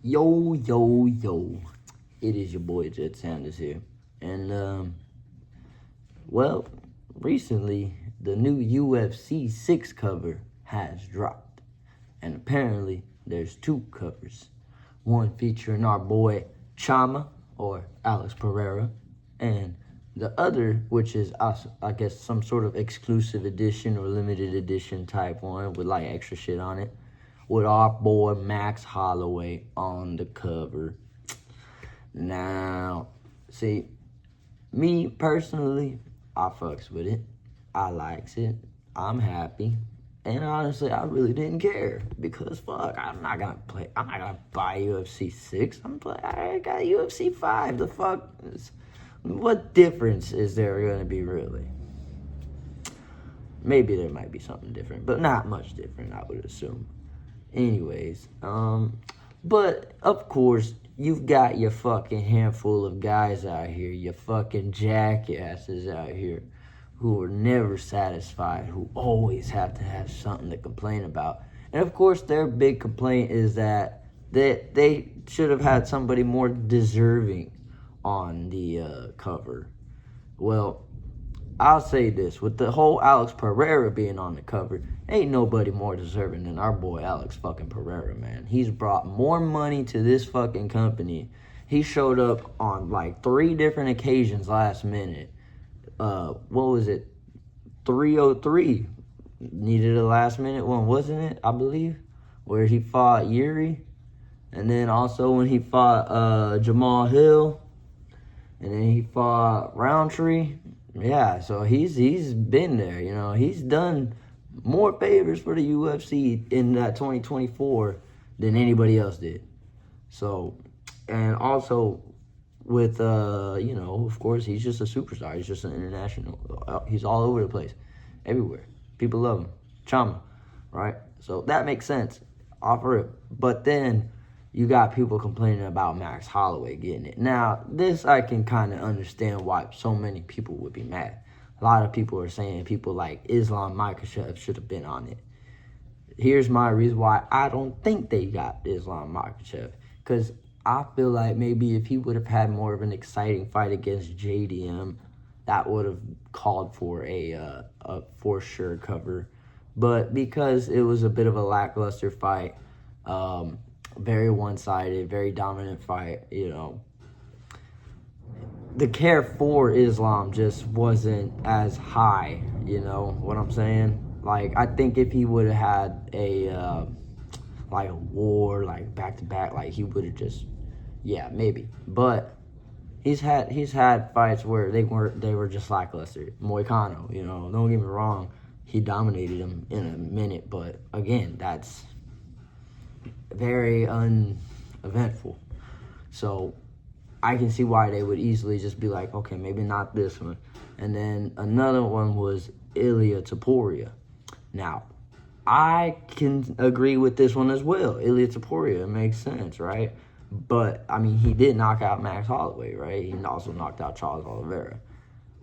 Yo, yo, yo. It is your boy Jet Sanders here. And, well, recently the new UFC 6 cover has dropped. And apparently there's two covers. One featuring our boy Chama, or Alex Pereira, and the other, which is, I guess, some sort of exclusive edition or limited edition type one with like extra shit on it, with our boy Max Holloway on the cover. Now, see, me personally, I fucks with it. I likes it. I'm happy. And honestly, I really didn't care because fuck, I'm not gonna buy UFC 6. I got UFC 5. The fuck, what difference is there gonna be really? Maybe there might be something different, but not much different, I would assume. Anyways, but of course, you've got your fucking handful of guys out here, your fucking jackasses out here, who are never satisfied, who always have to have something to complain about. And of course, their big complaint is that they should have had somebody more deserving on the cover. Well, I'll say this, with the whole Alex Pereira being on the cover, ain't nobody more deserving than our boy Alex fucking Pereira, man. He's brought more money to this fucking company. He showed up on like 3 different occasions last minute. What was it? 303 needed a last minute one, wasn't it? I believe, where he fought Yuri, and then also when he fought Jamal Hill, and then he fought Roundtree. Yeah, so he's been there. You know, he's done more favors for the UFC in that 2024 than anybody else did. So, and also with, of course, he's just a superstar. He's just an international. He's all over the place, everywhere. People love him. Chama, right? So that makes sense. Offer it. But then you got people complaining about Max Holloway getting it. Now, this I can kind of understand why so many people would be mad. A lot of people are saying people like Islam Makhachev should have been on it. Here's my reason why I don't think they got Islam Makhachev. Because I feel like maybe if he would have had more of an exciting fight against JDM, that would have called for a for sure cover. But because it was a bit of a lackluster fight, very one-sided, very dominant fight, the care for Islam just wasn't as high, you know what I'm saying? Like, I think if he would have had a war, like back-to-back, like he would have just, yeah, maybe. But he's had fights where they were just lackluster. Moicano, don't get me wrong, he dominated him in a minute, but again, that's very uneventful. So I can see why they would easily just be like, okay, maybe not this one. And then another one was Ilia Topuria. Now, I can agree with this one as well. Ilia Topuria, it makes sense, right? But, I mean, he did knock out Max Holloway, right? He also knocked out Charles Oliveira.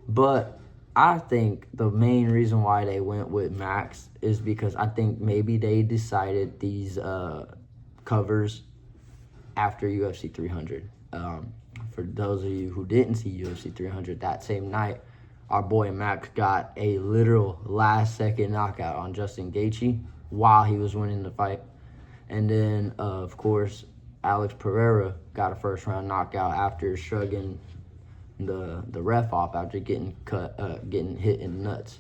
But I think the main reason why they went with Max is because I think maybe they decided these covers after UFC 300. For those of you who didn't see UFC 300, that same night, our boy Max got a literal last-second knockout on Justin Gaethje while he was winning the fight. And then, of course, Alex Pereira got a first-round knockout after shrugging the ref off after getting hit in the nuts.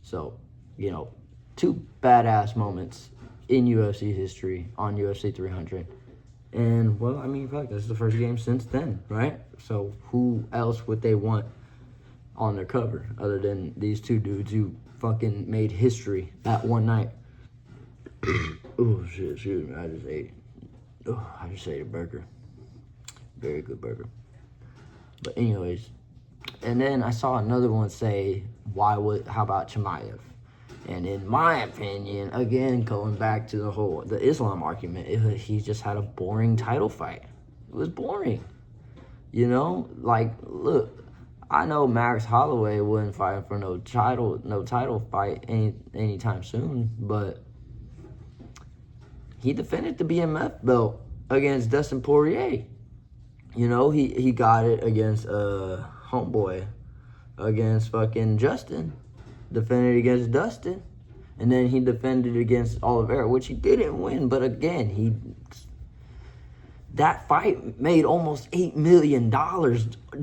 So, 2 badass moments in UFC history on UFC 300. And, well, I mean, fuck, this is the first game since then, right? So who else would they want on their cover other than these 2 dudes who fucking made history that one night? Oh, shit, excuse me, I just ate a burger. Very good burger. But anyways, and then I saw another one say, how about Chimaev? And in my opinion, again, going back to the Islam argument, he just had a boring title fight. It was boring. Like, look, I know Max Holloway wasn't fighting for no title fight anytime soon, but he defended the BMF belt against Dustin Poirier. You know, he got it against homeboy, against fucking Justin, defended against Dustin, and then he defended against Oliveira, which he didn't win. But again, that fight made almost $8 million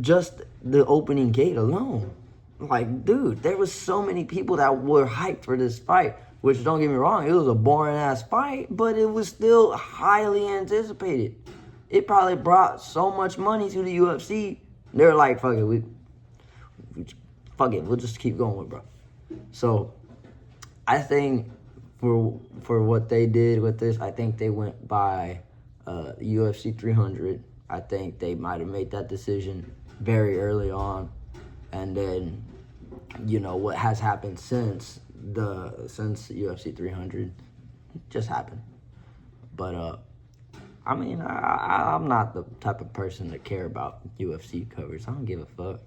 just the opening gate alone. Like, dude, there was so many people that were hyped for this fight, which, don't get me wrong, it was a boring-ass fight, but it was still highly anticipated. It probably brought so much money to the UFC. They're like, fuck it, we'll just keep going with, bro. So, I think for what they did with this, I think they went by UFC 300. I think they might have made that decision very early on, and then, you know, what has happened since UFC 300 just happened. But I mean, I'm not the type of person to care about UFC covers. I don't give a fuck.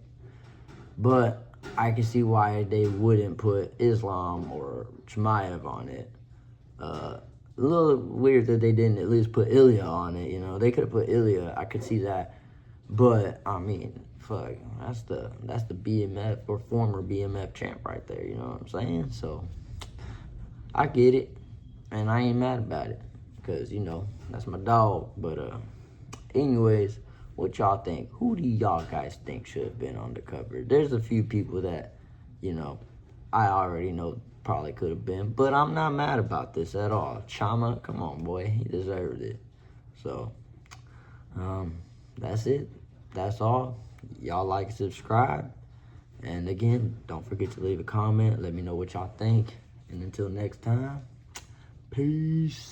But I can see why they wouldn't put Islam or Chimaev on it. A little weird that they didn't at least put Ilia on it, you know. They could have put Ilia. I could see that. But, I mean, fuck, that's the BMF or former BMF champ right there, you know what I'm saying? So, I get it. And I ain't mad about it. Because, you know, that's my dog. But, anyways, what y'all think? Who do y'all guys think should have been on the cover? There's a few people that, you know, I already know probably could have been. But I'm not mad about this at all. Chama, come on, boy. He deserved it. So, that's it. That's all. Y'all like, subscribe. And again, don't forget to leave a comment. Let me know what y'all think. And until next time, peace.